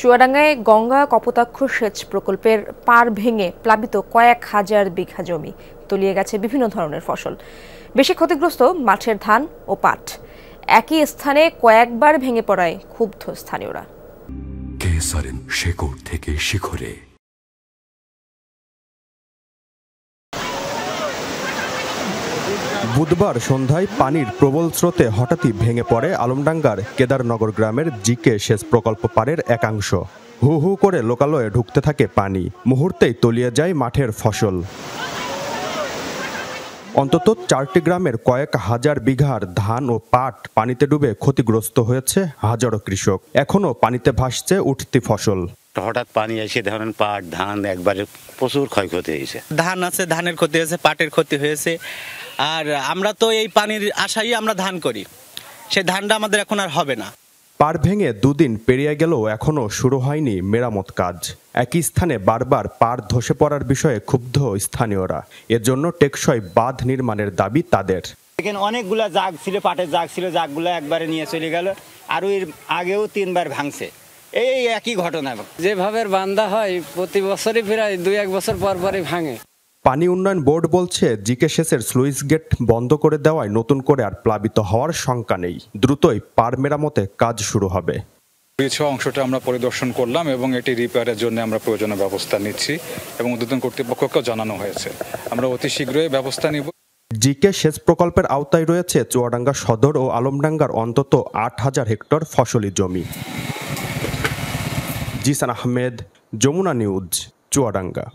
চুয়াডাঙ্গায় গঙ্গা কপোতাক্ষ সেচ প্রকল্পের পাড় ভেঙে প্লাবিত কয়েক হাজার বিঘা জমি, তলিয়ে গেছে বিভিন্ন ধরনের ফসল। বেশি ক্ষতিগ্রস্ত মাঠের ধান ও পাট। একই স্থানে কয়েকবার ভেঙে পড়ায় ক্ষুব্ধ স্থানীয়রা। শেকড় থেকে শিখরে। বুধবার সন্ধ্যায় পানির প্রবল স্রোতে হঠাৎই ভেঙে পড়ে আলমডাঙ্গার কেদারনগর গ্রামের জিকে সেচ প্রকল্প পাড়ের একাংশ। হু হু করে লোকালয়ে ঢুকতে থাকে পানি, মুহূর্তেই তলিয়ে যায় মাঠের ফসল। অন্তত 4টি গ্রামের কয়েক হাজার বিঘার ধান ও পাট পানিতে ডুবে ক্ষতিগ্রস্ত হয়েছে হাজারো কৃষক। এখনো পানিতে ভাসছে উঠতি ফসল। হঠাৎ পানি এসে ধরেন পাট ধান একবারে প্রচুর ক্ষয়ক্ষতি হয়েছে। ধান আছে, ধানের ক্ষতি হয়েছে, পাটের ক্ষতি হয়েছে। আর আমরা তো এই পানির আশায় আমরা ধান করি, সেই ধানটা আমাদের এখন আর হবে না। পাড় ভেঙে দুদিন পেরিয়ে গেলেও এখনো শুরু হয়নি মেরামত কাজ। একই স্থানে বারবার পাড় ধসে পড়ার বিষয়ে ক্ষুব্ধ স্থানীয়রা। এর জন্য টেকসই বাঁধ নির্মাণের দাবি তাদের। এখানে অনেকগুলা জাগ ছিল, পাটের জাগ ছিল, জাগগুলো একবারে নিয়ে চলে গেল। আর এর আগেও 3বার ভাঙছে, এই একই ঘটনা। যেভাবে বান্ধা হয় প্রতি বছরই প্রায় 2-1 বছর পর পরই ভাঙে। পানি উন্নয়ন বোর্ড বলছে জিকে সেচের স্লুইস গেট বন্ধ করে দেওয়ায় নতুন করে আর প্লাবিত হওয়ার শঙ্কা নেই। দ্রুতই পাড় মেরামতে কাজ শুরু হবে। অংশটা আমরা পরিদর্শন করলাম এবং এটি রিপেয়ারের জন্য আমরা প্রয়োজনীয় ব্যবস্থা নিচ্ছি এবং ঊর্ধ্বতন কর্তৃপক্ষকেও জানানো হয়েছে। আমরা অতি শীঘ্রই ব্যবস্থা নিব। জিকে সেচ প্রকল্পের আওতায় রয়েছে চুয়াডাঙ্গা সদর ও আলমডাঙ্গার অন্তত 8,000 হেক্টর ফসলি জমি। জিসান আহমেদ, যমুনা নিউজ, চুয়াডাঙ্গা।